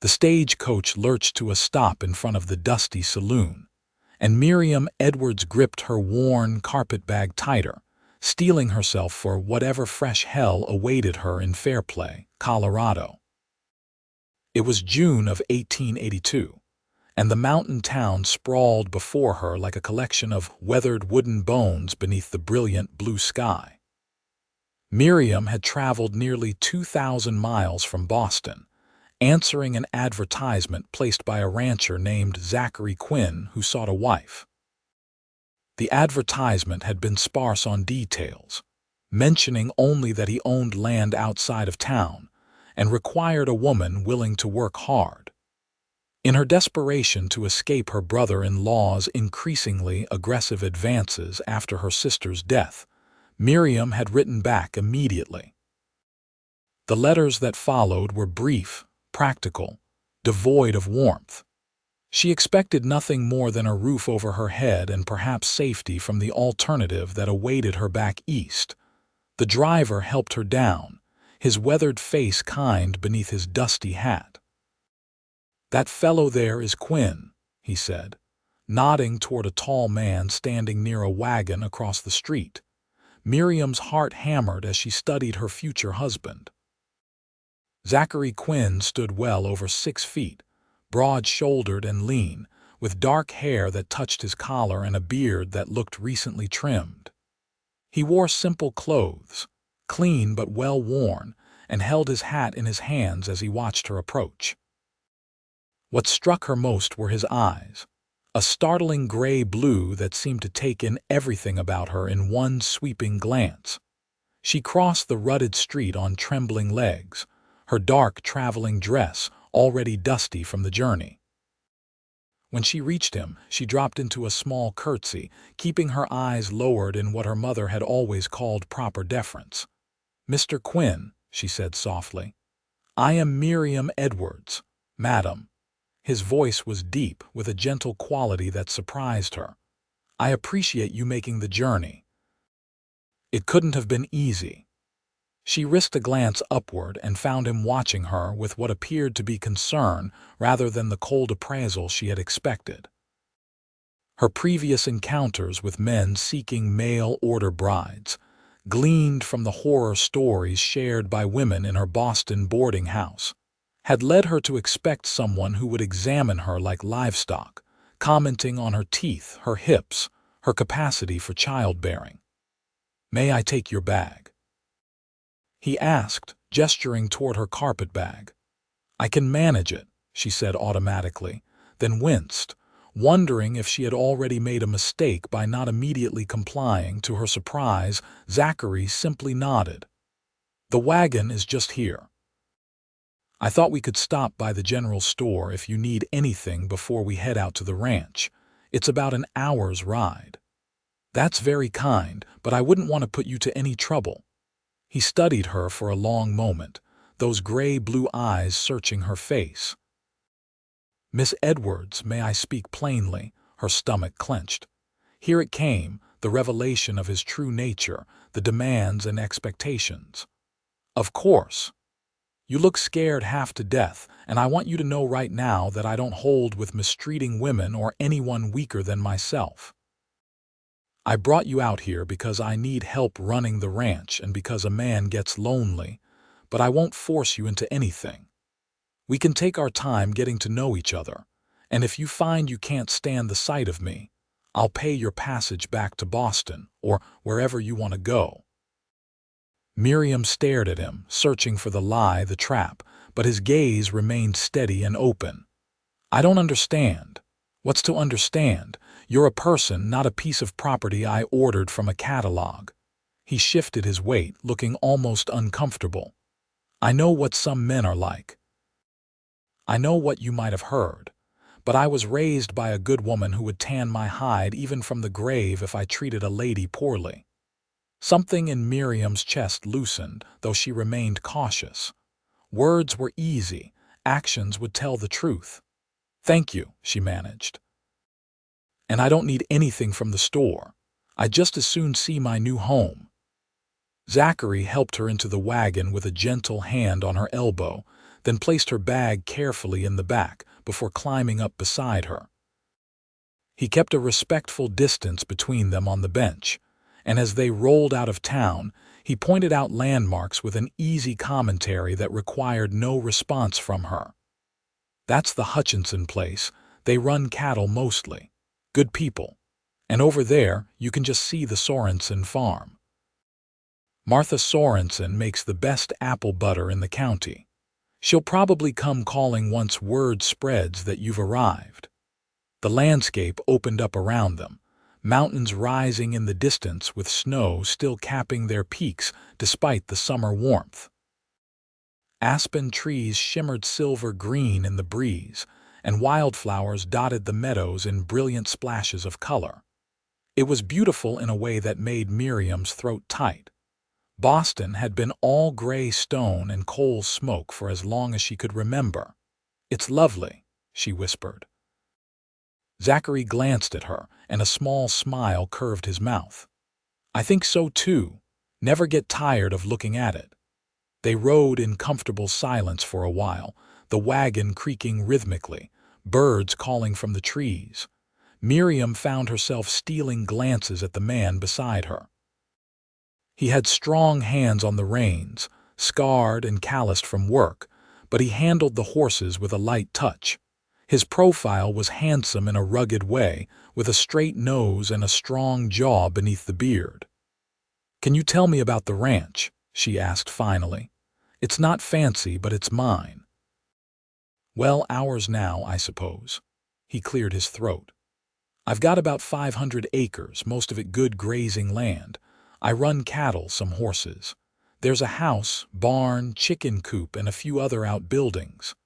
The stagecoach lurched to a stop in front of the dusty saloon, and Miriam Edwards gripped her worn carpetbag tighter, steeling herself for whatever fresh hell awaited her in Fairplay, Colorado. It was June of 1882, and the mountain town sprawled before her like a collection of weathered wooden bones beneath the brilliant blue sky. Miriam had traveled nearly 2,000 miles from Boston, answering an advertisement placed by a rancher named Zachary Quinn who sought a wife. The advertisement had been sparse on details, mentioning only that he owned land outside of town and required a woman willing to work hard. In her desperation to escape her brother-in-law's increasingly aggressive advances after her sister's death, Miriam had written back immediately. The letters that followed were brief, practical, devoid of warmth. She expected nothing more than a roof over her head and perhaps safety from the alternative that awaited her back east. The driver helped her down, his weathered face kind beneath his dusty hat. "That fellow there is Quinn," he said, nodding toward a tall man standing near a wagon across the street. Miriam's heart hammered as she studied her future husband. Zachary Quinn stood well over 6 feet, broad-shouldered and lean, with dark hair that touched his collar and a beard that looked recently trimmed. He wore simple clothes, clean but well worn, and held his hat in his hands as he watched her approach. What struck her most were his eyes, a startling gray-blue that seemed to take in everything about her in one sweeping glance. She crossed the rutted street on trembling legs, her dark traveling dress already dusty from the journey. When she reached him, she dropped into a small curtsy, keeping her eyes lowered in what her mother had always called proper deference. "Mr. Quinn," she said softly, "I am Miriam Edwards, madam." His voice was deep, with a gentle quality that surprised her. "I appreciate you making the journey. It couldn't have been easy." She risked a glance upward and found him watching her with what appeared to be concern rather than the cold appraisal she had expected. Her previous encounters with men seeking mail-order brides, gleaned from the horror stories shared by women in her Boston boarding house, had led her to expect someone who would examine her like livestock, commenting on her teeth, her hips, her capacity for childbearing. "May I take your bag?" he asked, gesturing toward her carpetbag. "I can manage it," she said automatically, then winced, wondering if she had already made a mistake by not immediately complying. To her surprise, Zachary simply nodded. "The wagon is just here. I thought we could stop by the general store if you need anything before we head out to the ranch. It's about an hour's ride." "That's very kind, but I wouldn't want to put you to any trouble." He studied her for a long moment, those gray-blue eyes searching her face. "Miss Edwards, may I speak plainly?" Her stomach clenched. Here it came, the revelation of his true nature, the demands and expectations. "Of course. You look scared half to death, and I want you to know right now that I don't hold with mistreating women or anyone weaker than myself. I brought you out here because I need help running the ranch and because a man gets lonely, but I won't force you into anything. We can take our time getting to know each other, and if you find you can't stand the sight of me, I'll pay your passage back to Boston or wherever you want to go." Miriam stared at him, searching for the lie, the trap, but his gaze remained steady and open. "I don't understand." "What's to understand? You're a person, not a piece of property I ordered from a catalog." He shifted his weight, looking almost uncomfortable. "I know what some men are like. I know what you might have heard, but I was raised by a good woman who would tan my hide even from the grave if I treated a lady poorly." Something in Miriam's chest loosened, though she remained cautious. Words were easy, actions would tell the truth. "Thank you," she managed. "And I don't need anything from the store. I'd just as soon see my new home." Zachary helped her into the wagon with a gentle hand on her elbow, then placed her bag carefully in the back before climbing up beside her. He kept a respectful distance between them on the bench, and as they rolled out of town, he pointed out landmarks with an easy commentary that required no response from her. "That's the Hutchinson place. They run cattle mostly. Good people. And over there, you can just see the Sorensen farm. Martha Sorensen makes the best apple butter in the county. She'll probably come calling once word spreads that you've arrived." The landscape opened up around them, mountains rising in the distance with snow still capping their peaks despite the summer warmth. Aspen trees shimmered silver green in the breeze, and wildflowers dotted the meadows in brilliant splashes of color. It was beautiful in a way that made Miriam's throat tight. Boston had been all gray stone and coal smoke for as long as she could remember. "It's lovely," she whispered. Zachary glanced at her, and a small smile curved his mouth. "I think so too. Never get tired of looking at it." They rode in comfortable silence for a while, the wagon creaking rhythmically, birds calling from the trees. Miriam found herself stealing glances at the man beside her. He had strong hands on the reins, scarred and calloused from work, but he handled the horses with a light touch. His profile was handsome in a rugged way, with a straight nose and a strong jaw beneath the beard. "Can you tell me about the ranch?" she asked finally. "It's not fancy, but it's mine." "Well, ours now, I suppose." He cleared his throat. "I've got about 500 acres, most of it good grazing land. I run cattle, some horses. There's a house, barn, chicken coop, and a few other outbuildings.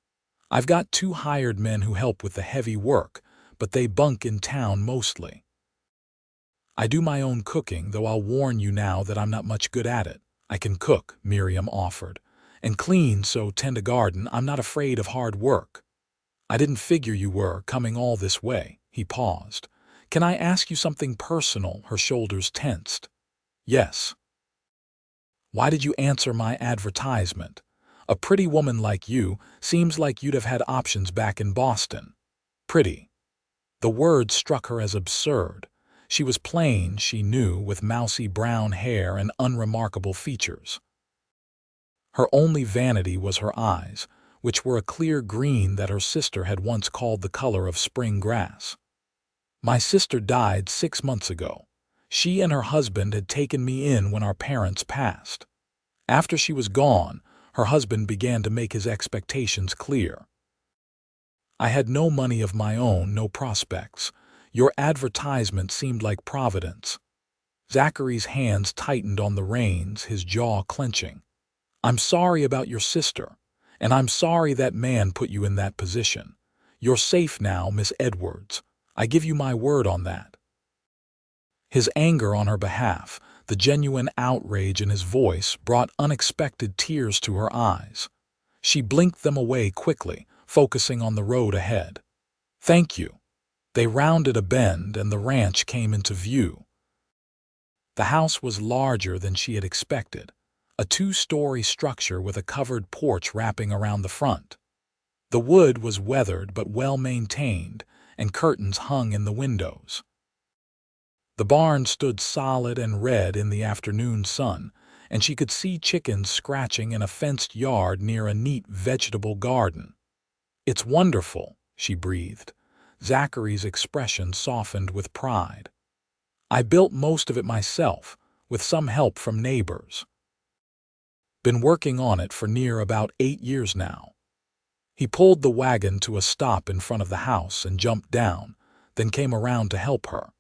I've got 2 hired men who help with the heavy work, but they bunk in town mostly. I do my own cooking, though I'll warn you now that I'm not much good at it. I can cook," Miriam offered, "and clean, so tend a garden. I'm not afraid of hard work." "I didn't figure you were, coming all this way." He paused. "Can I ask you something personal?" Her shoulders tensed. "Yes." "Why did you answer my advertisement? A pretty woman like you seems like you'd have had options back in Boston." Pretty. The word struck her as absurd. She was plain, she knew, with mousy brown hair and unremarkable features. Her only vanity was her eyes, which were a clear green that her sister had once called the color of spring grass. "My sister died 6 months ago. She and her husband had taken me in when our parents passed. After she was gone, her husband began to make his expectations clear. I had no money of my own, no prospects. Your advertisement seemed like providence." Zachary's hands tightened on the reins, his jaw clenching. "I'm sorry about your sister, and I'm sorry that man put you in that position. You're safe now, Miss Edwards. I give you my word on that." His anger on her behalf, the genuine outrage in his voice, brought unexpected tears to her eyes. She blinked them away quickly, focusing on the road ahead. "Thank you." They rounded a bend, and the ranch came into view. The house was larger than she had expected, a 2-story structure with a covered porch wrapping around the front. The wood was weathered but well maintained, and curtains hung in the windows. The barn stood solid and red in the afternoon sun, and she could see chickens scratching in a fenced yard near a neat vegetable garden. "It's wonderful," she breathed. Zachary's expression softened with pride. "I built most of it myself, with some help from neighbors. Been working on it for near about 8 years now." He pulled the wagon to a stop in front of the house and jumped down, then came around to help her.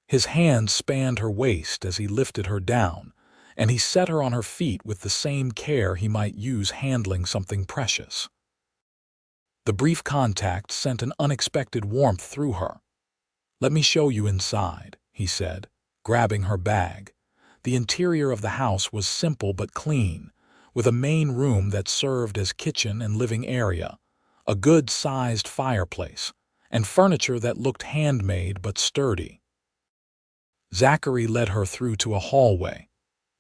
His hands spanned her waist as he lifted her down, and he set her on her feet with the same care he might use handling something precious. The brief contact sent an unexpected warmth through her. "Let me show you inside," he said, grabbing her bag. The interior of the house was simple but clean, with a main room that served as kitchen and living area, a good-sized fireplace, and furniture that looked handmade but sturdy. Zachary led her through to a hallway.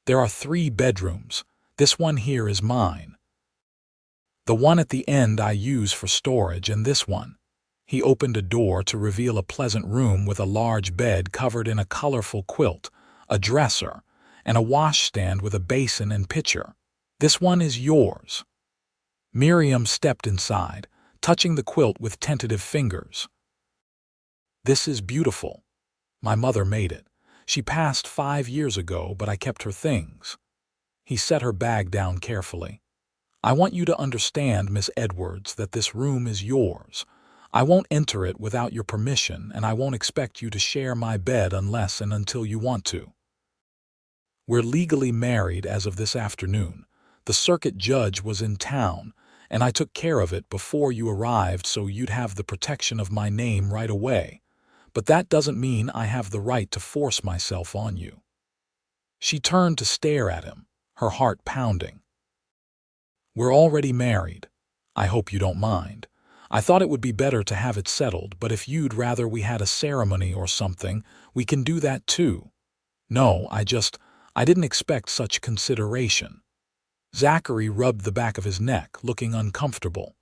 "There are 3 bedrooms. This one here is mine." The one at the end I use for storage, and this one." He opened a door to reveal a pleasant room with a large bed covered in a colorful quilt, a dresser, and a washstand with a basin and pitcher. "This one is yours." Miriam stepped inside, touching the quilt with tentative fingers. "This is beautiful. My mother made it. She passed 5 years ago, but I kept her things." He set her bag down carefully. "I want you to understand, Miss Edwards, that this room is yours. I won't enter it without your permission, and I won't expect you to share my bed unless and until you want to. We're legally married as of this afternoon. The circuit judge was in town, and I took care of it before you arrived so you'd have the protection of my name right away. But that doesn't mean I have the right to force myself on you." She turned to stare at him, her heart pounding. "We're already married. I hope you don't mind. I thought it would be better to have it settled, but if you'd rather we had a ceremony or something, we can do that too. No, I didn't expect such consideration." Zachary rubbed the back of his neck, looking uncomfortable.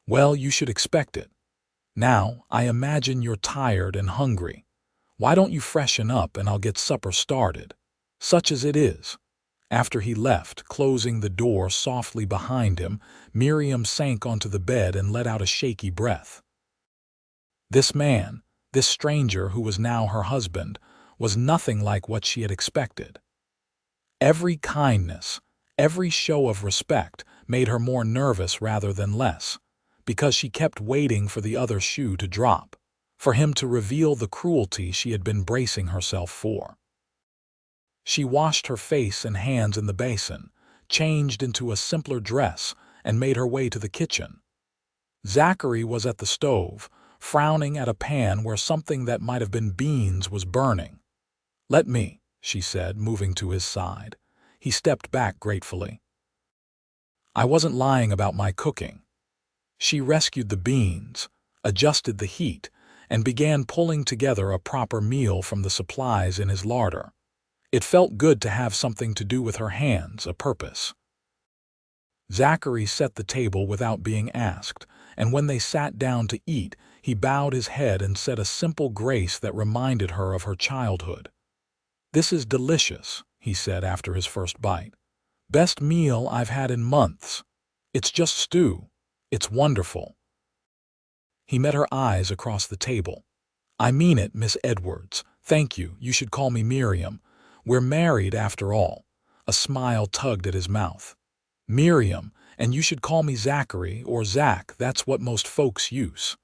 "Well, you should expect it. Now, I imagine you're tired and hungry. Why don't you freshen up and I'll get supper started, such as it is." After he left, closing the door softly behind him, Miriam sank onto the bed and let out a shaky breath. This man, this stranger who was now her husband, was nothing like what she had expected. Every kindness, every show of respect made her more nervous rather than less, because she kept waiting for the other shoe to drop, for him to reveal the cruelty she had been bracing herself for. She washed her face and hands in the basin, changed into a simpler dress, and made her way to the kitchen. Zachary was at the stove, frowning at a pan where something that might have been beans was burning. "Let me," she said, moving to his side. He stepped back gratefully. "I wasn't lying about my cooking." She rescued the beans, adjusted the heat, and began pulling together a proper meal from the supplies in his larder. It felt good to have something to do with her hands, a purpose. Zachary set the table without being asked, and when they sat down to eat, he bowed his head and said a simple grace that reminded her of her childhood. "This is delicious," he said after his first bite. "Best meal I've had in months. It's just stew. It's wonderful." He met her eyes across the table. "I mean it, Miss Edwards. Thank you. You should call me Miriam. We're married after all." A smile tugged at his mouth. "Miriam, and you should call me Zachary or Zach. That's what most folks use."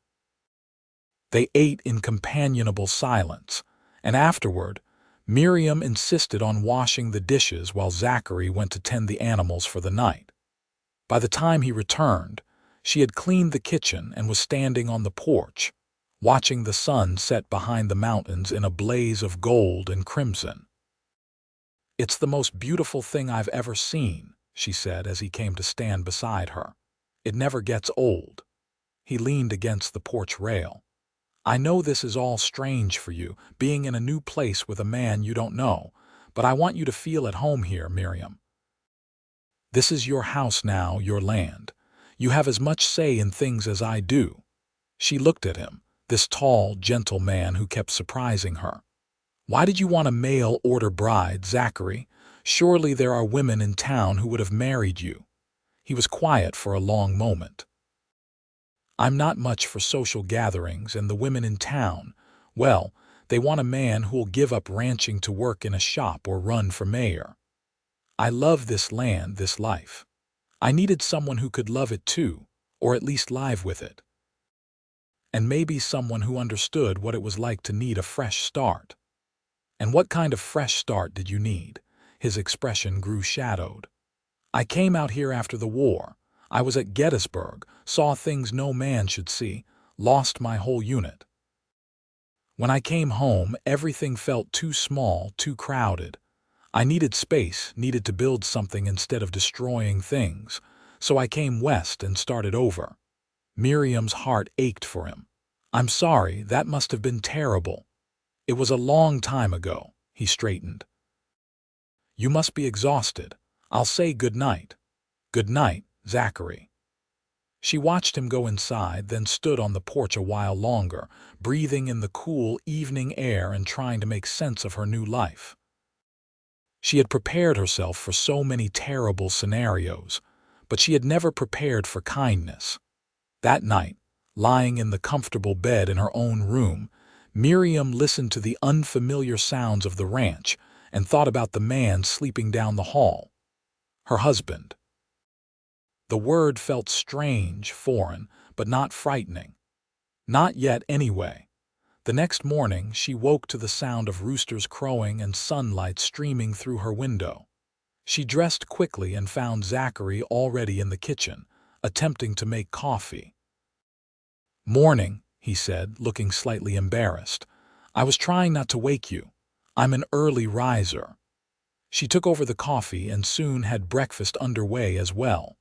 They ate in companionable silence, and afterward, Miriam insisted on washing the dishes while Zachary went to tend the animals for the night. By the time he returned, she had cleaned the kitchen and was standing on the porch, watching the sun set behind the mountains in a blaze of gold and crimson. "It's the most beautiful thing I've ever seen," she said as he came to stand beside her. "It never gets old." He leaned against the porch rail. "I know this is all strange for you, being in a new place with a man you don't know, but I want you to feel at home here, Miriam. This is your house now, your land. You have as much say in things as I do." She looked at him, this tall, gentle man who kept surprising her. "Why did you want a mail-order bride, Zachary? Surely there are women in town who would have married you." He was quiet for a long moment. "I'm not much for social gatherings, and the women in town, well, they want a man who'll give up ranching to work in a shop or run for mayor. I love this land, this life. I needed someone who could love it too, or at least live with it. And maybe someone who understood what it was like to need a fresh start." "And what kind of fresh start did you need?" His expression grew shadowed. "I came out here after the war. I was at Gettysburg, saw things no man should see, lost my whole unit. When I came home, everything felt too small, too crowded. I needed space, needed to build something instead of destroying things, so I came west and started over." Miriam's heart ached for him. "I'm sorry, that must have been terrible." "It was a long time ago." He straightened. "You must be exhausted. I'll say good night." "Good night, Zachary. She watched him go inside, then stood on the porch a while longer, breathing in the cool evening air and trying to make sense of her new life. She had prepared herself for so many terrible scenarios, but she had never prepared for kindness. That night, lying in the comfortable bed in her own room, Miriam listened to the unfamiliar sounds of the ranch and thought about the man sleeping down the hall. Her husband. The word felt strange, foreign, but not frightening. Not yet, anyway. The next morning, she woke to the sound of roosters crowing and sunlight streaming through her window. She dressed quickly and found Zachary already in the kitchen, attempting to make coffee. "Morning," he said, looking slightly embarrassed. "I was trying not to wake you. I'm an early riser." She took over the coffee and soon had breakfast underway as well.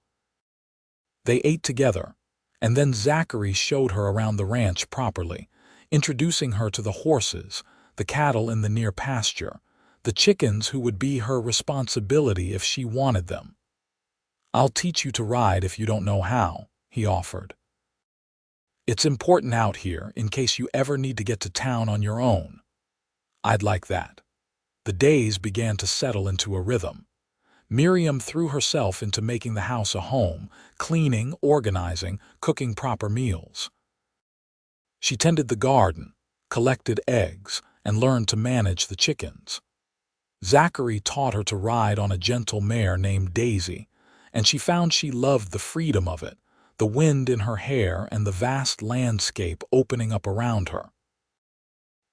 They ate together, and then Zachary showed her around the ranch properly, introducing her to the horses, the cattle in the near pasture, the chickens who would be her responsibility if she wanted them. "I'll teach you to ride if you don't know how," he offered. "It's important out here in case you ever need to get to town on your own." "I'd like that." The days began to settle into a rhythm. Miriam threw herself into making the house a home, cleaning, organizing, cooking proper meals. She tended the garden, collected eggs, and learned to manage the chickens. Zachary taught her to ride on a gentle mare named Daisy, and she found she loved the freedom of it, the wind in her hair and the vast landscape opening up around her.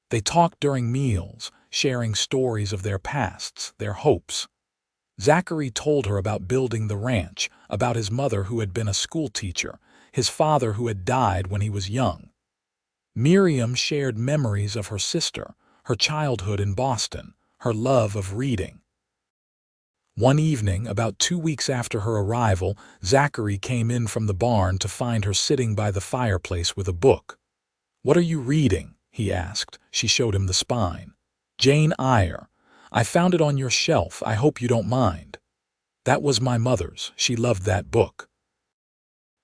They talked during meals, sharing stories of their pasts, their hopes. Zachary told her about building the ranch, about his mother who had been a schoolteacher, his father who had died when he was young. Miriam shared memories of her sister, her childhood in Boston, her love of reading. One evening, about 2 weeks after her arrival, Zachary came in from the barn to find her sitting by the fireplace with a book. "What are you reading?" he asked. She showed him the spine. "Jane Eyre. I found it on your shelf. I hope you don't mind." "That was my mother's. She loved that book."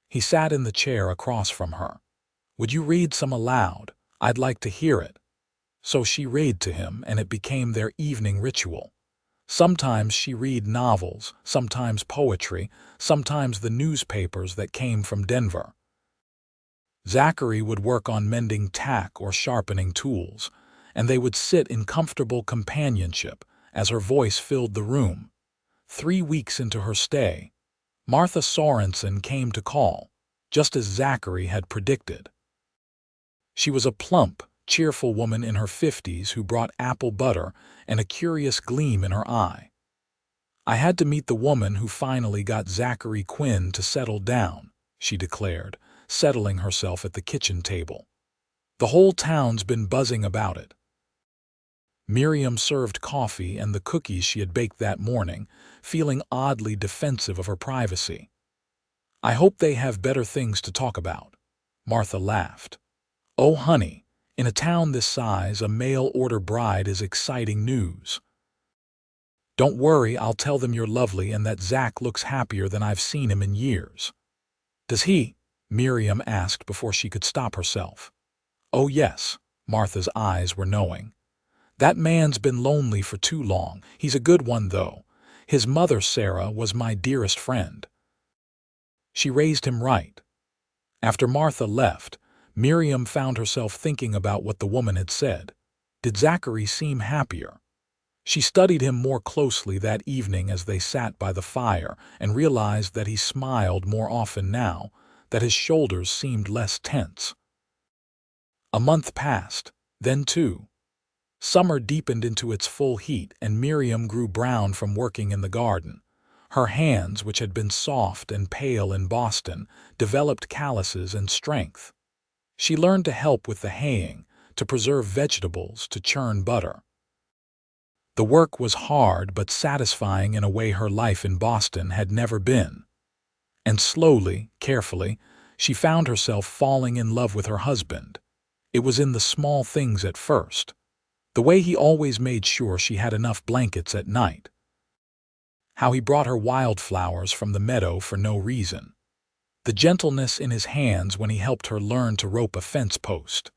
He sat in the chair across from her. "Would you read some aloud? I'd like to hear it." So she read to him, and it became their evening ritual. Sometimes she read novels, sometimes poetry, sometimes the newspapers that came from Denver. Zachary would work on mending tack or sharpening tools, and they would sit in comfortable companionship as her voice filled the room. 3 weeks into her stay, Martha Sorensen came to call, just as Zachary had predicted. She was a plump, cheerful woman in her 50s who brought apple butter and a curious gleam in her eye. "I had to meet the woman who finally got Zachary Quinn to settle down," she declared, settling herself at the kitchen table. "The whole town's been buzzing about it." Miriam served coffee and the cookies she had baked that morning, feeling oddly defensive of her privacy. "I hope they have better things to talk about." Martha laughed. "Oh, honey, in a town this size, a mail-order bride is exciting news." "Don't worry, I'll tell them you're lovely and that Zach looks happier than I've seen him in years." "Does he?" Miriam asked before she could stop herself. "Oh, yes." Martha's eyes were knowing. "That man's been lonely for too long. He's a good one, though. His mother, Sarah, was my dearest friend. She raised him right." After Martha left, Miriam found herself thinking about what the woman had said. Did Zachary seem happier? She studied him more closely that evening as they sat by the fire and realized that he smiled more often now, that his shoulders seemed less tense. A month passed, then 2. Summer deepened into its full heat, and Miriam grew brown from working in the garden. Her hands, which had been soft and pale in Boston, developed calluses and strength. She learned to help with the haying, to preserve vegetables, to churn butter. The work was hard but satisfying in a way her life in Boston had never been. And slowly, carefully, she found herself falling in love with her husband. It was in the small things at first. The way he always made sure she had enough blankets at night. how he brought her wildflowers from the meadow for no reason, the gentleness in his hands when he helped her learn to rope a fence post,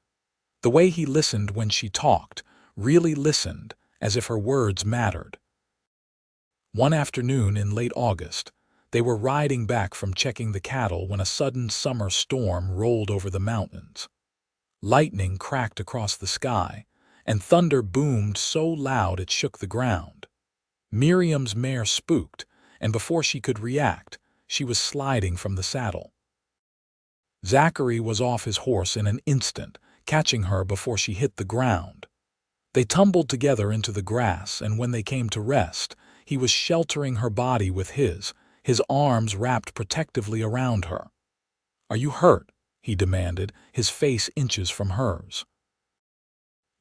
the way he listened when she talked, really listened, as if her words mattered. One afternoon in late August, they were riding back from checking the cattle when a sudden summer storm rolled over the mountains. Lightning cracked across the sky, and thunder boomed so loud it shook the ground. Miriam's mare spooked, and before she could react, she was sliding from the saddle. Zachary was off his horse in an instant, catching her before she hit the ground. They tumbled together into the grass, and when they came to rest, he was sheltering her body with his arms wrapped protectively around her. "Are you hurt?" he demanded, his face inches from hers.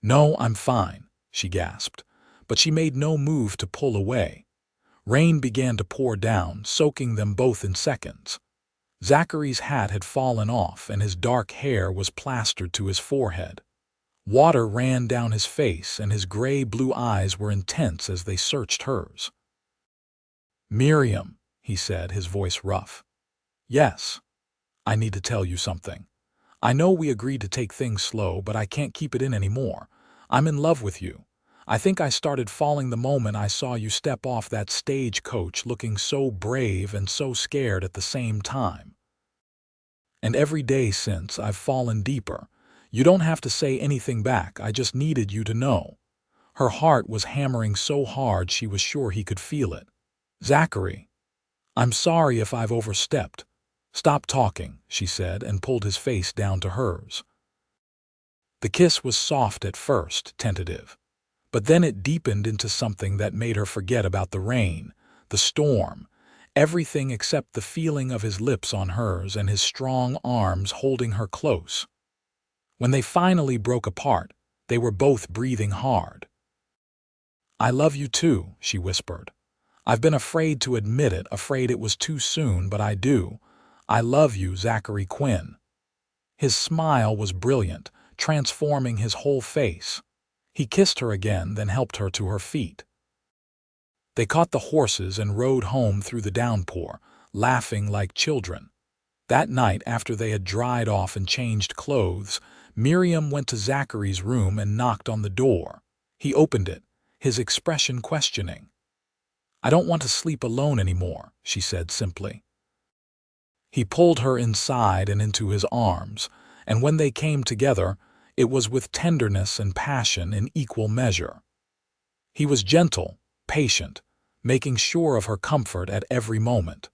"No, I'm fine," she gasped, but she made no move to pull away. Rain began to pour down, soaking them both in seconds. Zachary's hat had fallen off, and his dark hair was plastered to his forehead. Water ran down his face, and his gray-blue eyes were intense as they searched hers. "Miriam," he said, his voice rough. "Yes. I need to tell you something. I know we agreed to take things slow, but I can't keep it in anymore. I'm in love with you. I think I started falling the moment I saw you step off that stagecoach looking so brave and so scared at the same time. And every day since, I've fallen deeper. You don't have to say anything back, I just needed you to know." Her heart was hammering so hard she was sure he could feel it. "Zachary, I'm sorry if I've overstepped. Stop talking," she said, and pulled his face down to hers. The kiss was soft at first, tentative, but then it deepened into something that made her forget about the rain, the storm, everything except the feeling of his lips on hers and his strong arms holding her close. When they finally broke apart, they were both breathing hard. "I love you too," she whispered. "I've been afraid to admit it, afraid it was too soon, but I do. I love you, Zachary Quinn." His smile was brilliant, transforming his whole face. He kissed her again, then helped her to her feet. They caught the horses and rode home through the downpour, laughing like children. That night, after they had dried off and changed clothes, Miriam went to Zachary's room and knocked on the door. He opened it, his expression questioning. "I don't want to sleep alone anymore," she said simply. He pulled her inside and into his arms, and when they came together, it was with tenderness and passion in equal measure. He was gentle, patient, making sure of her comfort at every moment.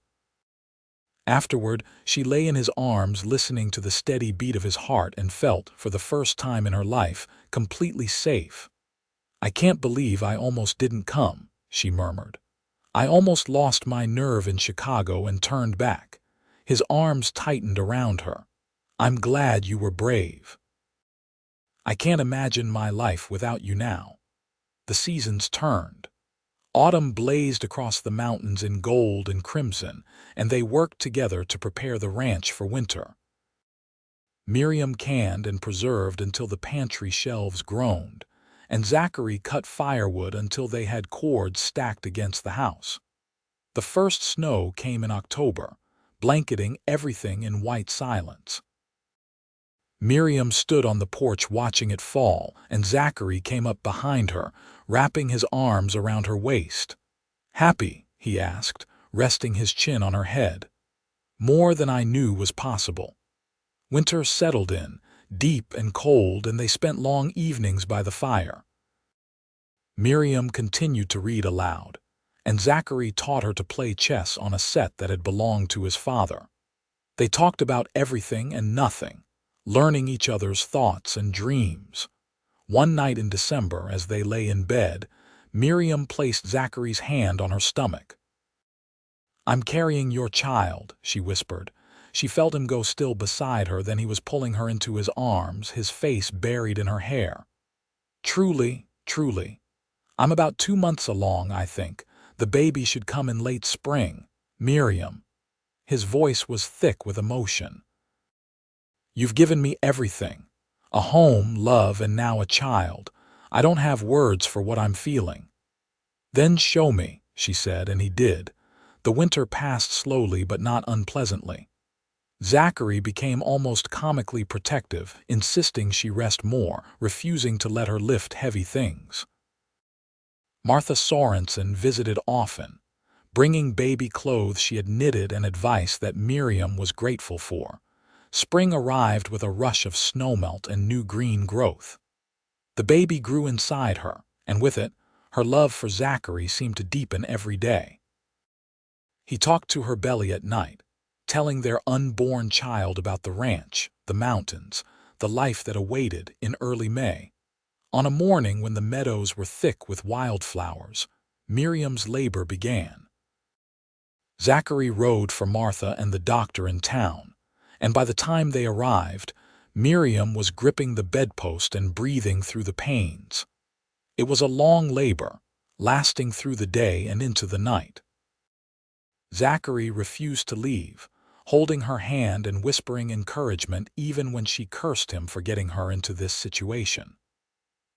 Afterward, she lay in his arms listening to the steady beat of his heart and felt, for the first time in her life, completely safe. "I can't believe I almost didn't come," she murmured. "I almost lost my nerve in Chicago and turned back." His arms tightened around her. "I'm glad you were brave. I can't imagine my life without you now." The seasons turned. Autumn blazed across the mountains in gold and crimson, and they worked together to prepare the ranch for winter. Miriam canned and preserved until the pantry shelves groaned, and Zachary cut firewood until they had cords stacked against the house. The first snow came in October, blanketing everything in white silence. Miriam stood on the porch watching it fall, and Zachary came up behind her, wrapping his arms around her waist. "Happy?" he asked, resting his chin on her head. "More than I knew was possible." Winter settled in, deep and cold, and they spent long evenings by the fire. Miriam continued to read aloud, and Zachary taught her to play chess on a set that had belonged to his father. They talked about everything and nothing, learning each other's thoughts and dreams. One night in December, as they lay in bed, Miriam placed Zachary's hand on her stomach. "I'm carrying your child," she whispered. She felt him go still beside her, then he was pulling her into his arms, his face buried in her hair. "Truly, truly. I'm about 2 months along, I think. The baby should come in late spring. Miriam." His voice was thick with emotion. "You've given me everything. A home, love, and now a child. I don't have words for what I'm feeling." "Then show me," she said, and he did. The winter passed slowly but not unpleasantly. Zachary became almost comically protective, insisting she rest more, refusing to let her lift heavy things. Martha Sorensen visited often, bringing baby clothes she had knitted and advice that Miriam was grateful for. Spring arrived with a rush of snowmelt and new green growth. The baby grew inside her, and with it, her love for Zachary seemed to deepen every day. He talked to her belly at night, telling their unborn child about the ranch, the mountains, the life that awaited in early May. On a morning when the meadows were thick with wildflowers, Miriam's labor began. Zachary rode for Martha and the doctor in town, and by the time they arrived, Miriam was gripping the bedpost and breathing through the pains. It was a long labor, lasting through the day and into the night. Zachary refused to leave, holding her hand and whispering encouragement even when she cursed him for getting her into this situation.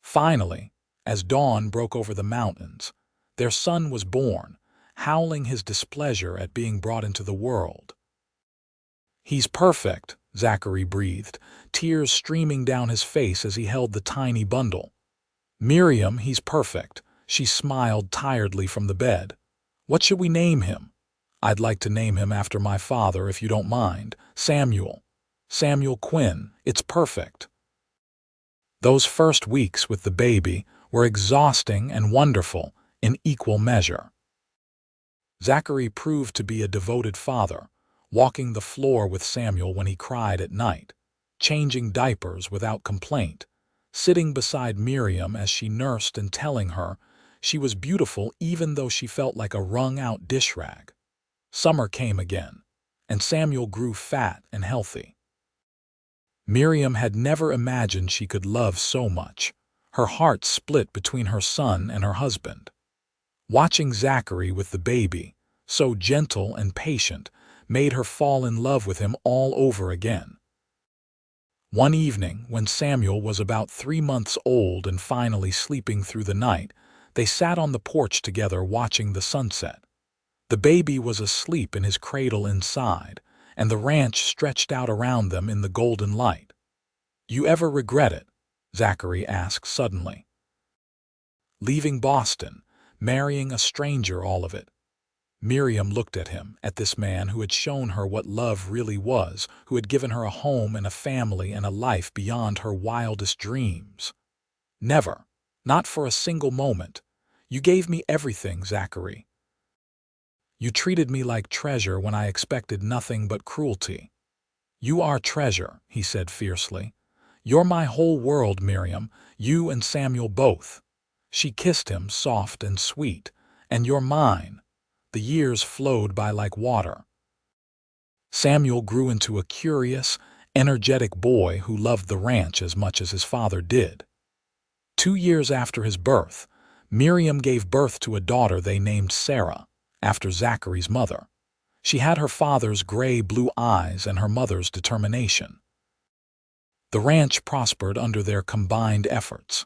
Finally, as dawn broke over the mountains, their son was born, howling his displeasure at being brought into the world. "He's perfect," Zachary breathed, tears streaming down his face as he held the tiny bundle. "Miriam, he's perfect," she smiled tiredly from the bed. "What should we name him?" "I'd like to name him after my father, if you don't mind. Samuel. Samuel Quinn. It's perfect." Those first weeks with the baby were exhausting and wonderful in equal measure. Zachary proved to be a devoted father, walking the floor with Samuel when he cried at night, changing diapers without complaint, sitting beside Miriam as she nursed and telling her she was beautiful even though she felt like a wrung-out dish rag. Summer came again, and Samuel grew fat and healthy. Miriam had never imagined she could love so much. Her heart split between her son and her husband. Watching Zachary with the baby, so gentle and patient, made her fall in love with him all over again. One evening, when Samuel was about 3 months old and finally sleeping through the night, they sat on the porch together watching the sunset. The baby was asleep in his cradle inside, and the ranch stretched out around them in the golden light. "You ever regret it?" Zachary asked suddenly. "Leaving Boston, marrying a stranger, all of it." Miriam looked at him, at this man who had shown her what love really was, who had given her a home and a family and a life beyond her wildest dreams. "Never. Not for a single moment. You gave me everything, Zachary. You treated me like treasure when I expected nothing but cruelty." "You are treasure," he said fiercely. "You're my whole world, Miriam, you and Samuel both." She kissed him, soft and sweet. "And you're mine." The years flowed by like water. Samuel grew into a curious, energetic boy who loved the ranch as much as his father did. 2 years after his birth, Miriam gave birth to a daughter they named Sarah, after Zachary's mother. She had her father's gray-blue eyes and her mother's determination. The ranch prospered under their combined efforts.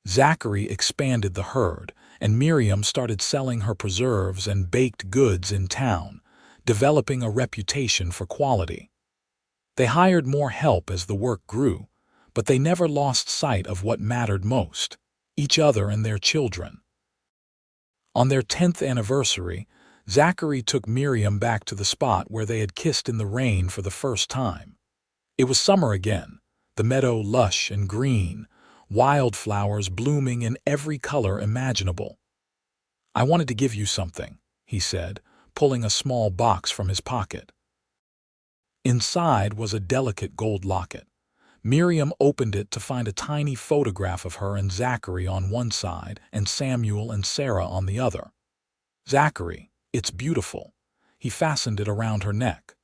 Zachary expanded the herd, and Miriam started selling her preserves and baked goods in town, developing a reputation for quality. They hired more help as the work grew, but they never lost sight of what mattered most: each other and their children. On their 10th anniversary, Zachary took Miriam back to the spot where they had kissed in the rain for the first time. It was summer again, the meadow lush and green, wildflowers blooming in every color imaginable. "I wanted to give you something," he said, pulling a small box from his pocket. Inside was a delicate gold locket. Miriam opened it to find a tiny photograph of her and Zachary on one side and Samuel and Sarah on the other. "Zachary, it's beautiful." He fastened it around her neck.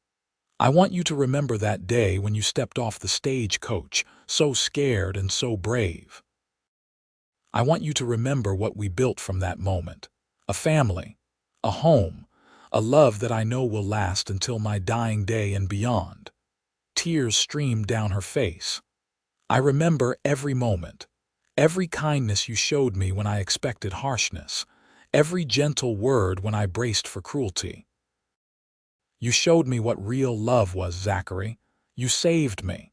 "I want you to remember that day when you stepped off the stagecoach, so scared and so brave. I want you to remember what we built from that moment. A family, a home, a love that I know will last until my dying day and beyond." Tears streamed down her face. "I remember every moment, every kindness you showed me when I expected harshness, every gentle word when I braced for cruelty. You showed me what real love was, Zachary. You saved me.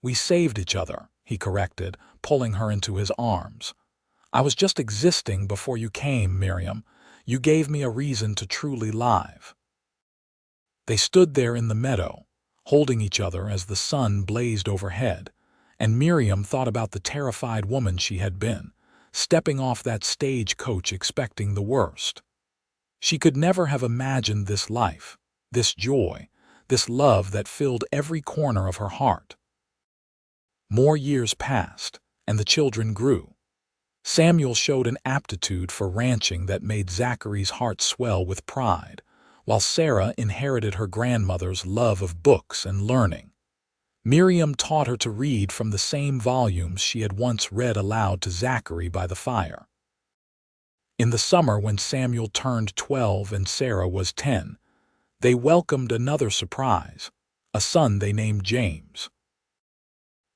We saved each other, he corrected, pulling her into his arms. I was just existing before you came, Miriam. You gave me a reason to truly live. They stood there in the meadow, holding each other as the sun blazed overhead, and Miriam thought about the terrified woman she had been, stepping off that stagecoach expecting the worst. She could never have imagined this life, this joy, this love that filled every corner of her heart. More years passed, and the children grew. Samuel showed an aptitude for ranching that made Zachary's heart swell with pride, while Sarah inherited her grandmother's love of books and learning. Miriam taught her to read from the same volumes she had once read aloud to Zachary by the fire. In the summer when Samuel turned 12 and Sarah was 10, they welcomed another surprise, a son they named James.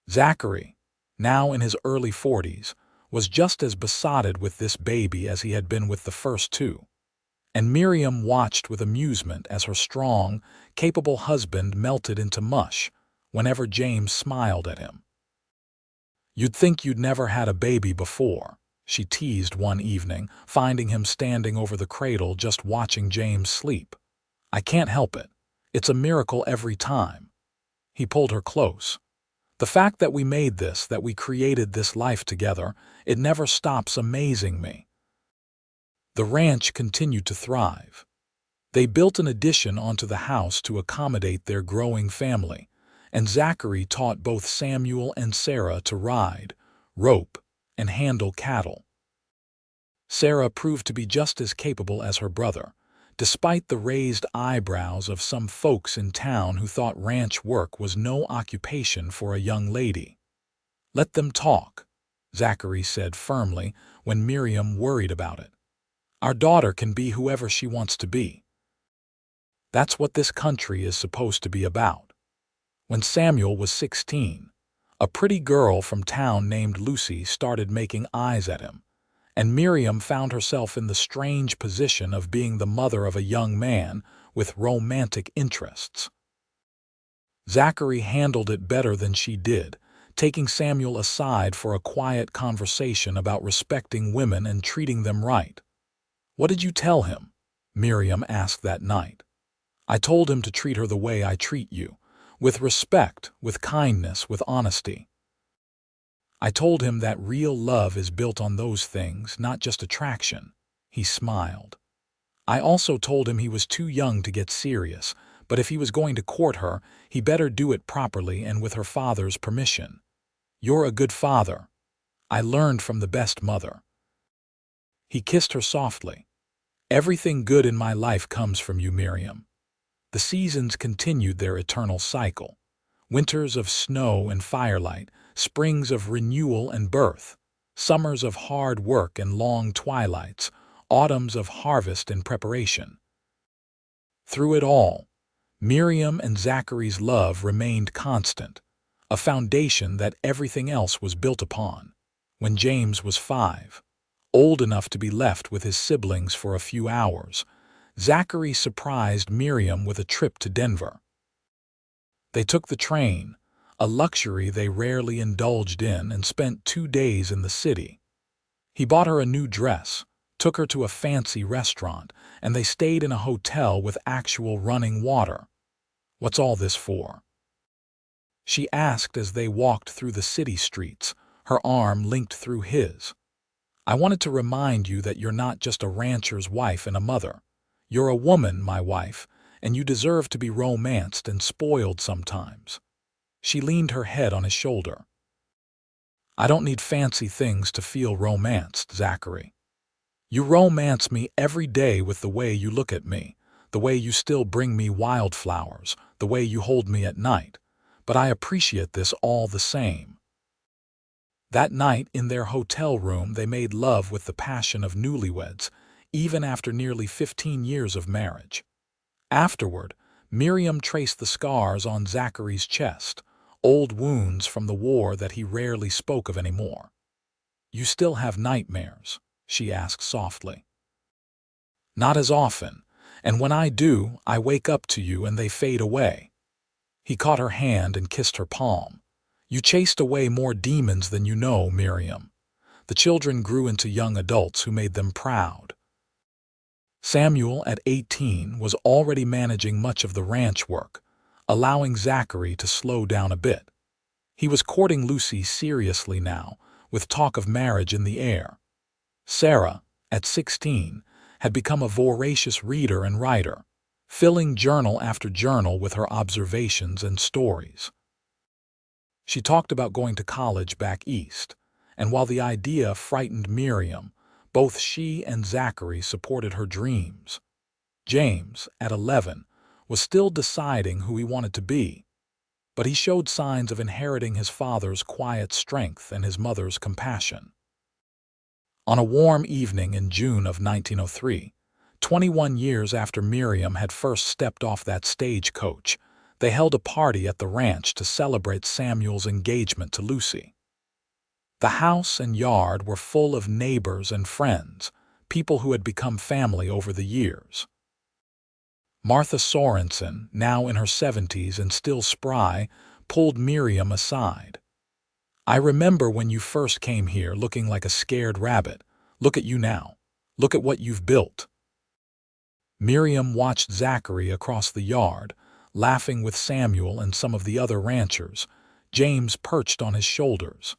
Zachary, now in his early 40s, was just as besotted with this baby as he had been with the first two, and Miriam watched with amusement as her strong, capable husband melted into mush whenever James smiled at him. "You'd think you'd never had a baby before," she teased one evening, finding him standing over the cradle just watching James sleep. "I can't help it. It's a miracle every time." He pulled her close. "The fact that we made this, that we created this life together, it never stops amazing me." The ranch continued to thrive. They built an addition onto the house to accommodate their growing family, and Zachary taught both Samuel and Sarah to ride, rope, and handle cattle. Sarah proved to be just as capable as her brother, despite the raised eyebrows of some folks in town who thought ranch work was no occupation for a young lady. "Let them talk," Zachary said firmly when Miriam worried about it. "Our daughter can be whoever she wants to be. That's what this country is supposed to be about." When Samuel was 16, a pretty girl from town named Lucy started making eyes at him, and Miriam found herself in the strange position of being the mother of a young man with romantic interests. Zachary handled it better than she did, taking Samuel aside for a quiet conversation about respecting women and treating them right. "What did you tell him?" Miriam asked that night. "I told him to treat her the way I treat you, with respect, with kindness, with honesty. I told him that real love is built on those things, not just attraction." He smiled. "I also told him he was too young to get serious, but if he was going to court her, he better do it properly and with her father's permission. You're a good father. I learned from the best mother." He kissed her softly. "Everything good in my life comes from you, Miriam." The seasons continued their eternal cycle. Winters of snow and firelight, springs of renewal and birth, summers of hard work and long twilights, autumns of harvest and preparation. Through it all, Miriam and Zachary's love remained constant, a foundation that everything else was built upon. When James was 5, old enough to be left with his siblings for a few hours, Zachary surprised Miriam with a trip to Denver. They took the train, a luxury they rarely indulged in, and spent 2 days in the city. He bought her a new dress, took her to a fancy restaurant, and they stayed in a hotel with actual running water. "What's all this for?" she asked as they walked through the city streets, her arm linked through his. "I wanted to remind you that you're not just a rancher's wife and a mother. You're a woman, my wife, and you deserve to be romanced and spoiled sometimes." She leaned her head on his shoulder. "I don't need fancy things to feel romanced, Zachary. You romance me every day with the way you look at me, the way you still bring me wildflowers, the way you hold me at night, but I appreciate this all the same." That night in their hotel room they made love with the passion of newlyweds, even after nearly 15 years of marriage. Afterward, Miriam traced the scars on Zachary's chest, old wounds from the war that he rarely spoke of anymore. "You still have nightmares?" she asked softly. Not as often, and when I do, I wake up to you and they fade away." He caught her hand and kissed her palm. "You chased away more demons than you know, Miriam." The children grew into young adults who made them proud. Samuel, at 18, was already managing much of the ranch work, allowing Zachary to slow down a bit. He was courting Lucy seriously now, with talk of marriage in the air. Sarah, at 16, had become a voracious reader and writer, filling journal after journal with her observations and stories. She talked about going to college back east, and while the idea frightened Miriam, both she and Zachary supported her dreams. James, at 11, was still deciding who he wanted to be, but he showed signs of inheriting his father's quiet strength and his mother's compassion. On a warm evening in June of 1903, 21 years after Miriam had first stepped off that stagecoach, they held a party at the ranch to celebrate Samuel's engagement to Lucy. The house and yard were full of neighbors and friends, people who had become family over the years. Martha Sorensen, now in her 70s and still spry, pulled Miriam aside. "I remember when you first came here looking like a scared rabbit. Look at you now. Look at what you've built." Miriam watched Zachary across the yard, laughing with Samuel and some of the other ranchers, James perched on his shoulders.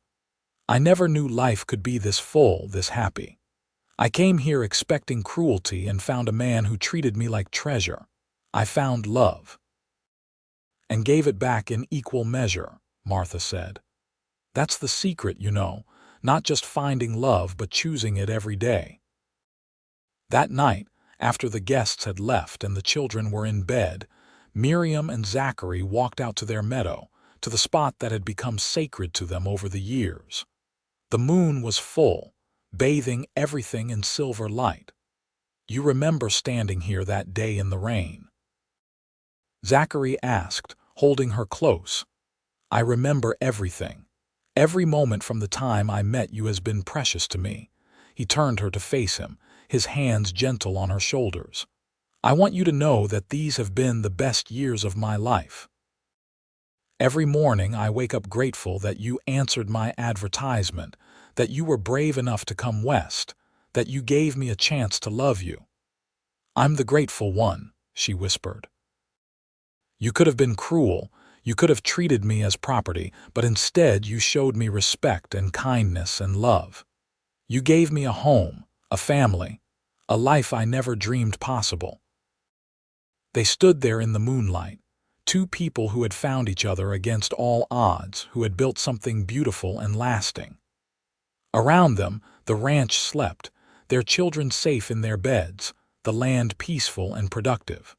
"I never knew life could be this full, this happy. I came here expecting cruelty and found a man who treated me like treasure. I found love." "And gave it back in equal measure," Martha said. "That's the secret, you know, not just finding love but choosing it every day." That night, after the guests had left and the children were in bed, Miriam and Zachary walked out to their meadow, to the spot that had become sacred to them over the years. The moon was full, bathing everything in silver light. "You remember standing here that day in the rain?" Zachary asked, holding her close. "I remember everything. Every moment from the time I met you has been precious to me." He turned her to face him, his hands gentle on her shoulders. "I want you to know that these have been the best years of my life. Every morning I wake up grateful that you answered my advertisement, that you were brave enough to come west, that you gave me a chance to love you. I'm the grateful one," she whispered. "You could have been cruel, you could have treated me as property, but instead you showed me respect and kindness and love. You gave me a home, a family, a life I never dreamed possible." They stood there in the moonlight, two people who had found each other against all odds, who had built something beautiful and lasting. Around them, the ranch slept, their children safe in their beds, the land peaceful and productive.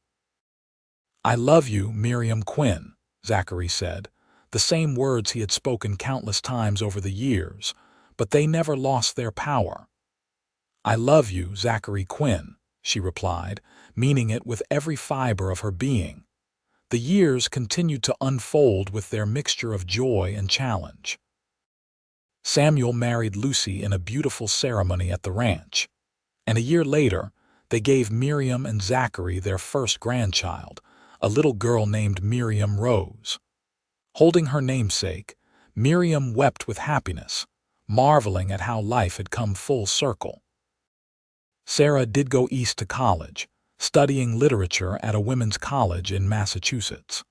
"I love you, Miriam Quinn," Zachary said, the same words he had spoken countless times over the years, but they never lost their power. "I love you, Zachary Quinn," she replied, meaning it with every fiber of her being. The years continued to unfold with their mixture of joy and challenge. Samuel married Lucy in a beautiful ceremony at the ranch, and a year later, they gave Miriam and Zachary their first grandchild, a little girl named Miriam Rose. Holding her namesake, Miriam wept with happiness, marveling at how life had come full circle. Sarah did go east to college, studying literature at a women's college in Massachusetts.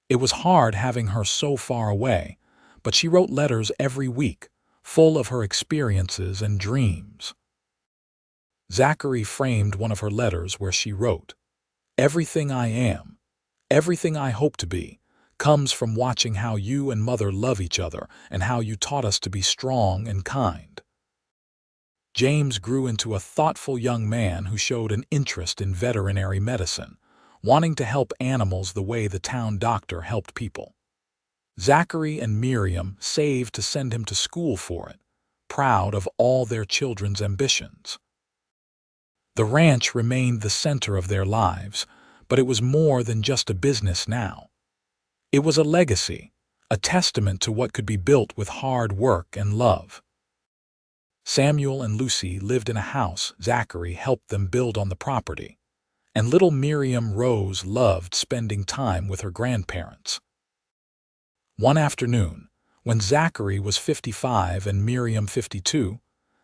It was hard having her so far away, but she wrote letters every week, full of her experiences and dreams. Zachary framed one of her letters where she wrote, "Everything I am, everything I hope to be, comes from watching how you and Mother love each other and how you taught us to be strong and kind." James grew into a thoughtful young man who showed an interest in veterinary medicine, wanting to help animals the way the town doctor helped people. Zachary and Miriam saved to send him to school for it, proud of all their children's ambitions. The ranch remained the center of their lives, but it was more than just a business now. It was a legacy, a testament to what could be built with hard work and love. Samuel and Lucy lived in a house Zachary helped them build on the property, and little Miriam Rose loved spending time with her grandparents. One afternoon, when Zachary was 55 and Miriam 52,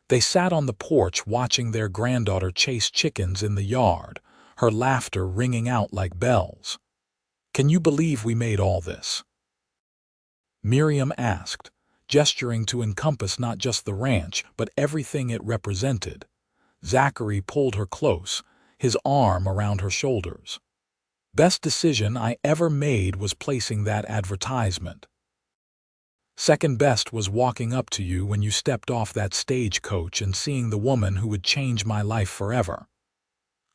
they sat on the porch watching their granddaughter chase chickens in the yard, her laughter ringing out like bells. "Can you believe we made all this?" Miriam asked, gesturing to encompass not just the ranch, but everything it represented. Zachary pulled her close, his arm around her shoulders. "Best decision I ever made was placing that advertisement. Second best was walking up to you when you stepped off that stagecoach and seeing the woman who would change my life forever.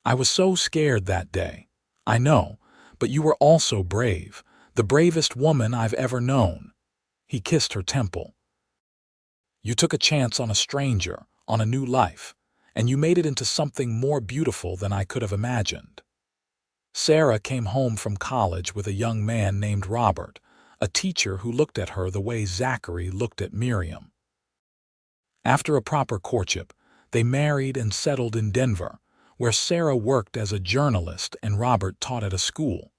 I was so scared that day. I know, but you were also brave, the bravest woman I've ever known." He kissed her temple. "You took a chance on a stranger, on a new life, and you made it into something more beautiful than I could have imagined." Sarah came home from college with a young man named Robert, a teacher who looked at her the way Zachary looked at Miriam. After a proper courtship, they married and settled in Denver, where Sarah worked as a journalist and Robert taught at a school.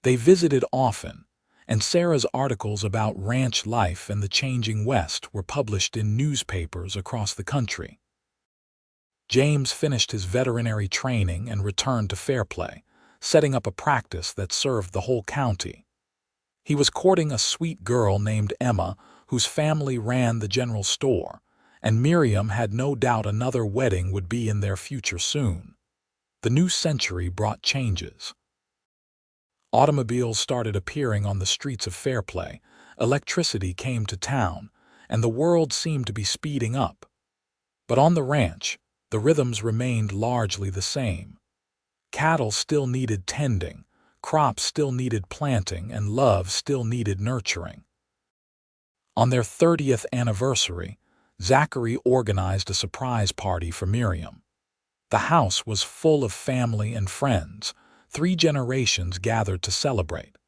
They visited often, and Sarah's articles about ranch life and the changing West were published in newspapers across the country. James finished his veterinary training and returned to Fairplay, setting up a practice that served the whole county. He was courting a sweet girl named Emma, whose family ran the general store, and Miriam had no doubt another wedding would be in their future soon. The new century brought changes. Automobiles started appearing on the streets of Fairplay, electricity came to town, and the world seemed to be speeding up. But on the ranch, the rhythms remained largely the same. Cattle still needed tending, crops still needed planting, and love still needed nurturing. On their 30th anniversary, Zachary organized a surprise party for Miriam. The house was full of family and friends. 3 generations gathered to celebrate.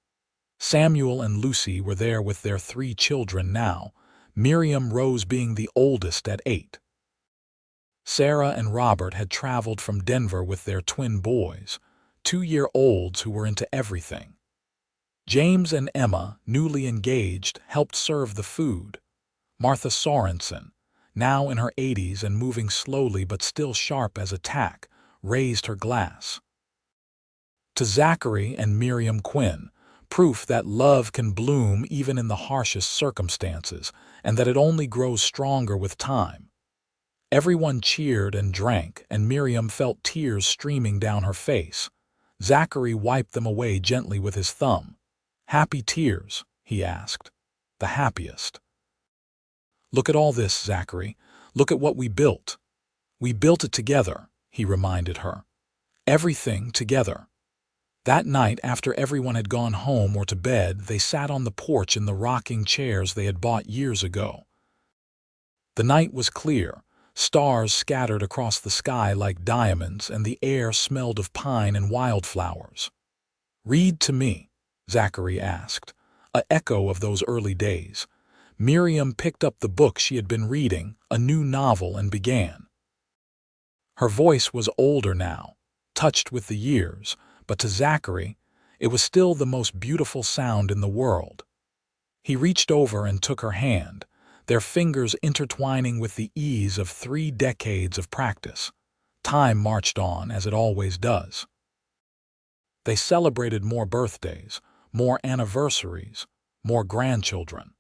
Samuel and Lucy were there with their 3 children now, Miriam Rose being the oldest at 8. Sarah and Robert had traveled from Denver with their twin boys, 2-year-olds who were into everything. James and Emma, newly engaged, helped serve the food. Martha Sorensen, now in her 80s and moving slowly but still sharp as a tack, raised her glass. To Zachary and Miriam Quinn, proof that love can bloom even in the harshest circumstances, and that it only grows stronger with time. Everyone cheered and drank, and Miriam felt tears streaming down her face. Zachary wiped them away gently with his thumb. "Happy tears?" he asked. "The happiest." "Look at all this, Zachary. Look at what we built." "We built it together," he reminded her. "Everything together." That night, after everyone had gone home or to bed, they sat on the porch in the rocking chairs they had bought years ago. The night was clear, stars scattered across the sky like diamonds, and the air smelled of pine and wildflowers. "Read to me," Zachary asked, an echo of those early days. Miriam picked up the book she had been reading, a new novel, and began. Her voice was older now, touched with the years, but to Zachary, it was still the most beautiful sound in the world. He reached over and took her hand, their fingers intertwining with the ease of 3 decades of practice. Time marched on, as it always does. They celebrated more birthdays, more anniversaries, more grandchildren.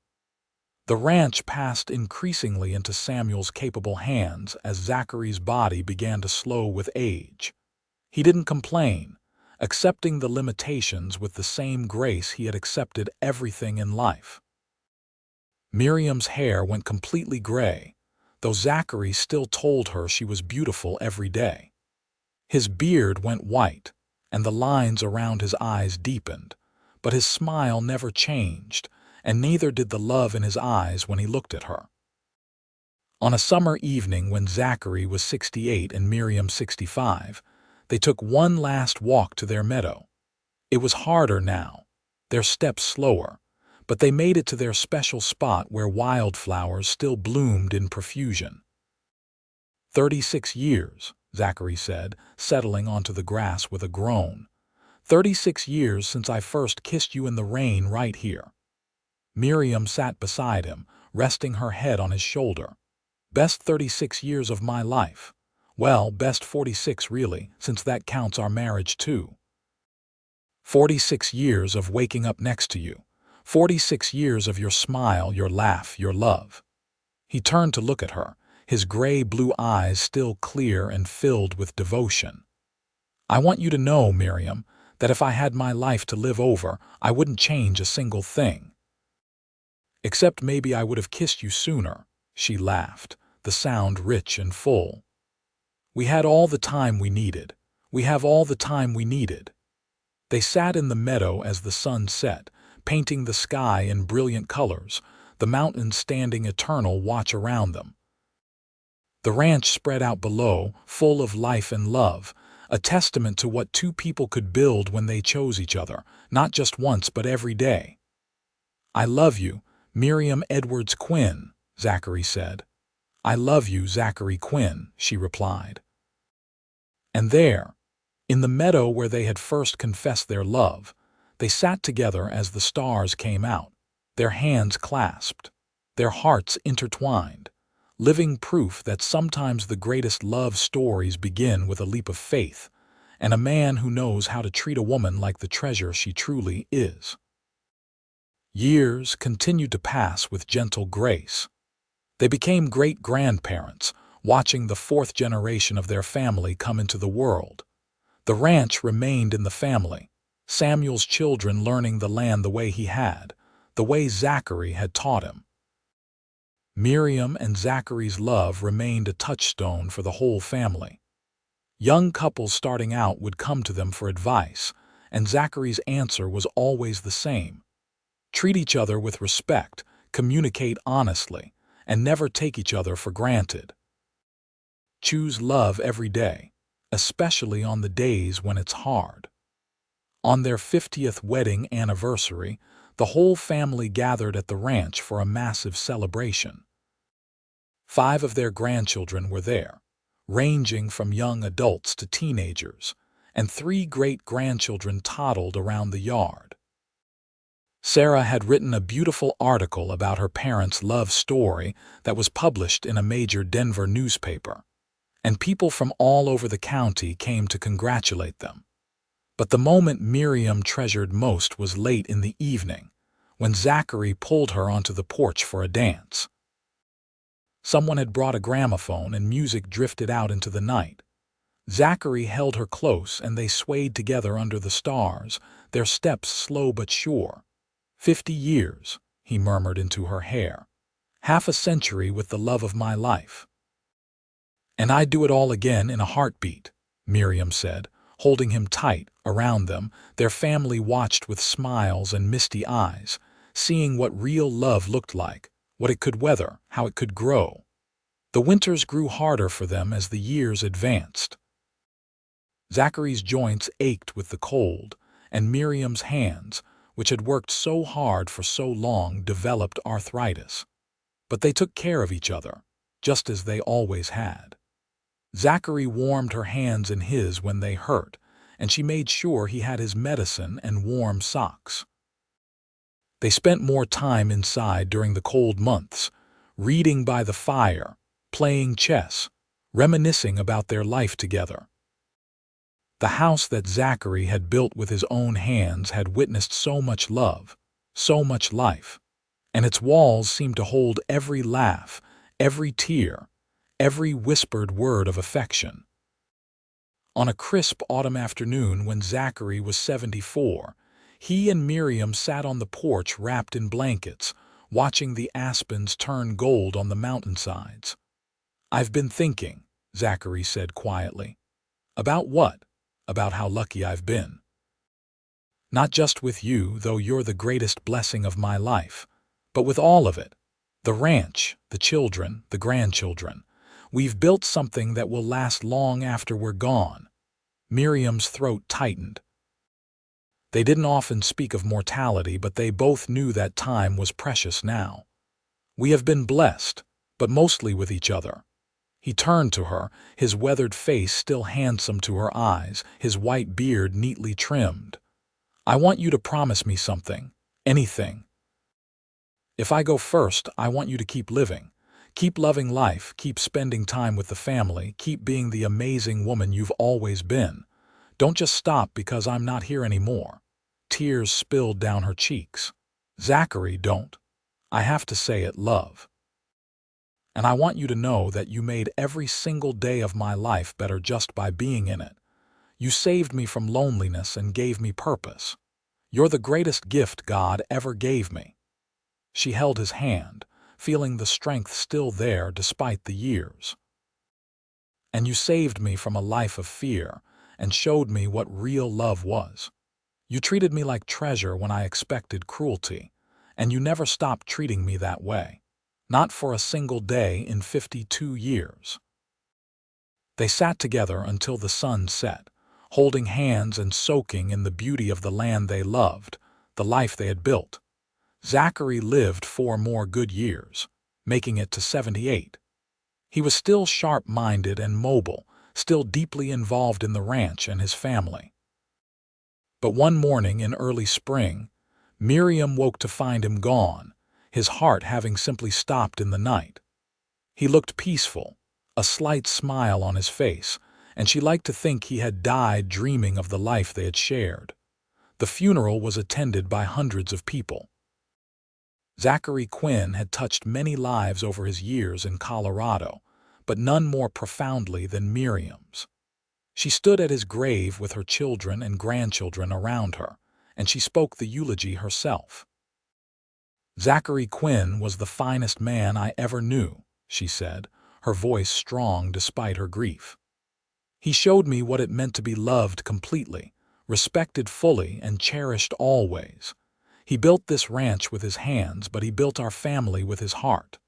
The ranch passed increasingly into Samuel's capable hands as Zachary's body began to slow with age. He didn't complain, accepting the limitations with the same grace he had accepted everything in life. Miriam's hair went completely gray, though Zachary still told her she was beautiful every day. His beard went white, and the lines around his eyes deepened, but his smile never changed, and neither did the love in his eyes when he looked at her. On a summer evening when Zachary was 68 and Miriam 65, they took one last walk to their meadow. It was harder now, their steps slower, but they made it to their special spot where wildflowers still bloomed in profusion. "36 years," Zachary said, settling onto the grass with a groan. "36 years since I first kissed you in the rain right here." Miriam sat beside him, resting her head on his shoulder. "Best 36 years of my life. Well, best 46 really, since that counts our marriage too. 46 years of waking up next to you. 46 years of your smile, your laugh, your love." He turned to look at her, his gray-blue eyes still clear and filled with devotion. "I want you to know, Miriam, that if I had my life to live over, I wouldn't change a single thing. Except maybe I would have kissed you sooner," she laughed, the sound rich and full. "We had all the time we needed. We have all the time we needed." They sat in the meadow as the sun set, painting the sky in brilliant colors, the mountains standing eternal watch around them. The ranch spread out below, full of life and love, a testament to what two people could build when they chose each other, not just once but every day. "I love you, Miriam Edwards Quinn," Zachary said. "I love you, Zachary Quinn," she replied. And there, in the meadow where they had first confessed their love, they sat together as the stars came out, their hands clasped, their hearts intertwined, living proof that sometimes the greatest love stories begin with a leap of faith and a man who knows how to treat a woman like the treasure she truly is. Years continued to pass with gentle grace. They became great-grandparents, watching the fourth generation of their family come into the world. The ranch remained in the family, Samuel's children learning the land the way he had, the way Zachary had taught him. Miriam and Zachary's love remained a touchstone for the whole family. Young couples starting out would come to them for advice, and Zachary's answer was always the same: treat each other with respect, communicate honestly, and never take each other for granted. Choose love every day, especially on the days when it's hard. On their 50th wedding anniversary, the whole family gathered at the ranch for a massive celebration. 5 of their grandchildren were there, ranging from young adults to teenagers, and 3 great-grandchildren toddled around the yard. Sarah had written a beautiful article about her parents' love story that was published in a major Denver newspaper, and people from all over the county came to congratulate them. But the moment Miriam treasured most was late in the evening, when Zachary pulled her onto the porch for a dance. Someone had brought a gramophone and music drifted out into the night. Zachary held her close and they swayed together under the stars, their steps slow but sure. 50 years, he murmured into her hair. Half a century with the love of my life. And I'd do it all again in a heartbeat, Miriam said, holding him tight. Around them, their family watched with smiles and misty eyes, seeing what real love looked like, what it could weather, how it could grow. The winters grew harder for them as the years advanced. Zachary's joints ached with the cold, and Miriam's hands, which had worked so hard for so long, developed arthritis. But they took care of each other, just as they always had. Zachary warmed her hands in his when they hurt, and she made sure he had his medicine and warm socks. They spent more time inside during the cold months, reading by the fire, playing chess, reminiscing about their life together. The house that Zachary had built with his own hands had witnessed so much love, so much life, and its walls seemed to hold every laugh, every tear, every whispered word of affection. On a crisp autumn afternoon when Zachary was 74, he and Miriam sat on the porch wrapped in blankets, watching the aspens turn gold on the mountainsides. "I've been thinking," Zachary said quietly. "About what?" "About how lucky I've been. Not just with you, though you're the greatest blessing of my life, but with all of it. The ranch, the children, the grandchildren. We've built something that will last long after we're gone." Miriam's throat tightened. They didn't often speak of mortality, but they both knew that time was precious now. "We have been blessed, but mostly with each other. He turned to her, his weathered face still handsome to her eyes, his white beard neatly trimmed. "I want you to promise me something. Anything. If I go first, I want you to keep living. Keep loving life, keep spending time with the family, keep being the amazing woman you've always been. Don't just stop because I'm not here anymore." Tears spilled down her cheeks. "Zachary, don't. I have to say it, love. And I want you to know that you made every single day of my life better just by being in it. You saved me from loneliness and gave me purpose. You're the greatest gift God ever gave me." She held his hand, feeling the strength still there despite the years. "And you saved me from a life of fear and showed me what real love was. You treated me like treasure when I expected cruelty, and you never stopped treating me that way. Not for a single day in 52 years. They sat together until the sun set, holding hands and soaking in the beauty of the land they loved, the life they had built. Zachary lived 4 more good years, making it to 78. He was still sharp-minded and mobile, still deeply involved in the ranch and his family. But one morning in early spring, Miriam woke to find him gone, his heart having simply stopped in the night. He looked peaceful, a slight smile on his face, and she liked to think he had died dreaming of the life they had shared. The funeral was attended by hundreds of people. Zachary Quinn had touched many lives over his years in Colorado, but none more profoundly than Miriam's. She stood at his grave with her children and grandchildren around her, and she spoke the eulogy herself. "Zachary Quinn was the finest man I ever knew," she said, her voice strong despite her grief. "He showed me what it meant to be loved completely, respected fully, and cherished always. He built this ranch with his hands, but he built our family with his heart.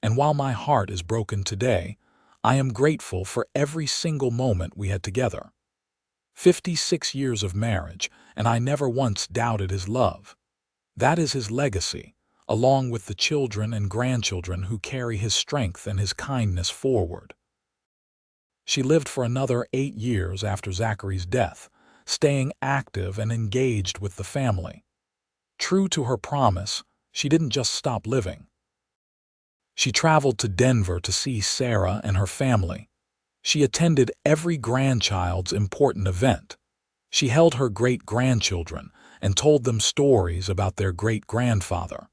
And while my heart is broken today, I am grateful for every single moment we had together. 56 years of marriage, and I never once doubted his love. That is his legacy, along with the children and grandchildren who carry his strength and his kindness forward." She lived for another 8 years after Zachary's death, staying active and engaged with the family. True to her promise, she didn't just stop living. She traveled to Denver to see Sarah and her family. She attended every grandchild's important event. She held her great-grandchildren and told them stories about their great-grandfather.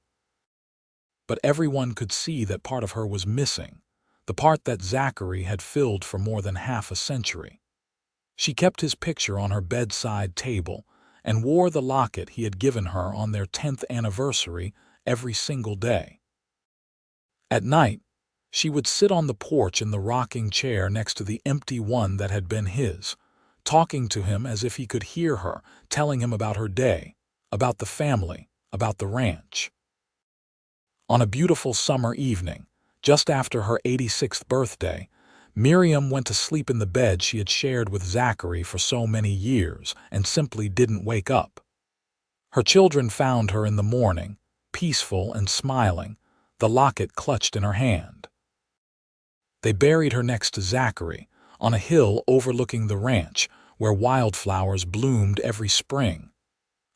But everyone could see that part of her was missing, the part that Zachary had filled for more than half a century. She kept his picture on her bedside table and wore the locket he had given her on their 10th anniversary every single day. At night, she would sit on the porch in the rocking chair next to the empty one that had been his, talking to him as if he could hear her, telling him about her day, about the family, about the ranch. On a beautiful summer evening, just after her 86th birthday, Miriam went to sleep in the bed she had shared with Zachary for so many years and simply didn't wake up. Her children found her in the morning, peaceful and smiling, the locket clutched in her hand. They buried her next to Zachary, on a hill overlooking the ranch, where wildflowers bloomed every spring.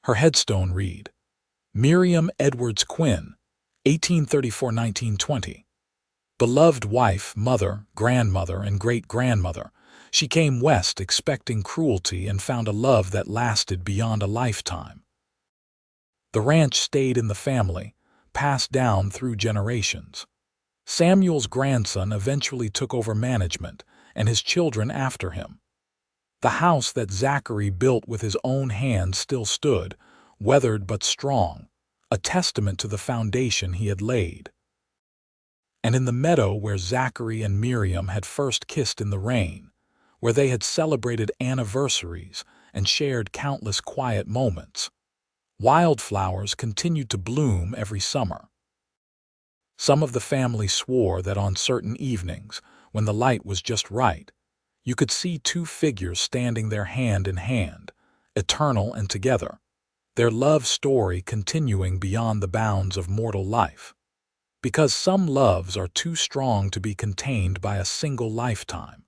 Her headstone read, "Miriam Edwards Quinn, 1834–1920. Beloved wife, mother, grandmother, and great-grandmother, she came west expecting cruelty and found a love that lasted beyond a lifetime." The ranch stayed in the family, passed down through generations. Samuel's grandson eventually took over management, and his children after him. The house that Zachary built with his own hands still stood, weathered but strong, a testament to the foundation he had laid. And in the meadow where Zachary and Miriam had first kissed in the rain, where they had celebrated anniversaries and shared countless quiet moments, wildflowers continued to bloom every summer. Some of the family swore that on certain evenings, when the light was just right, you could see 2 figures standing there hand in hand, eternal and together, their love story continuing beyond the bounds of mortal life. because some loves are too strong to be contained by a single lifetime.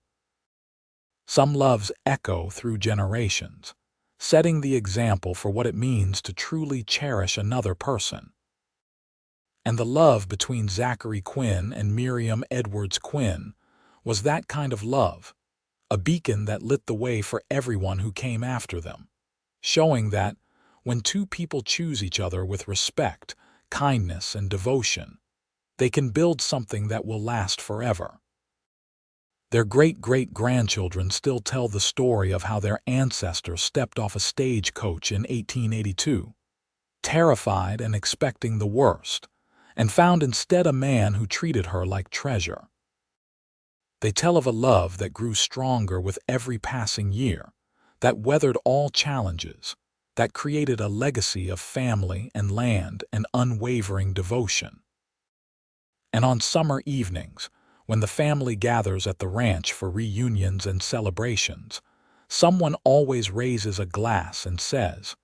Some loves echo through generations, setting the example for what it means to truly cherish another person. And the love between Zachary Quinn and Miriam Edwards Quinn was that kind of love, a beacon that lit the way for everyone who came after them, showing that when two people choose each other with respect, kindness, and devotion, they can build something that will last forever. Their great-great-grandchildren still tell the story of how their ancestor stepped off a stagecoach in 1882, terrified and expecting the worst, and found instead a man who treated her like treasure. They tell of a love that grew stronger with every passing year, that weathered all challenges, that created a legacy of family and land and unwavering devotion. And on summer evenings, when the family gathers at the ranch for reunions and celebrations, someone always raises a glass and says,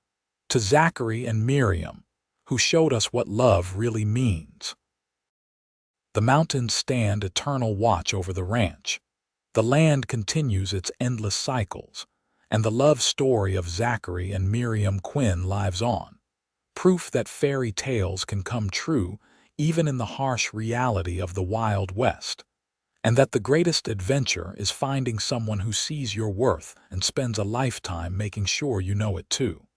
"To Zachary and Miriam, who showed us what love really means." The mountains stand eternal watch over the ranch. The land continues its endless cycles, and the love story of Zachary and Miriam Quinn lives on, proof that fairy tales can come true even in the harsh reality of the Wild West, and that the greatest adventure is finding someone who sees your worth and spends a lifetime making sure you know it too.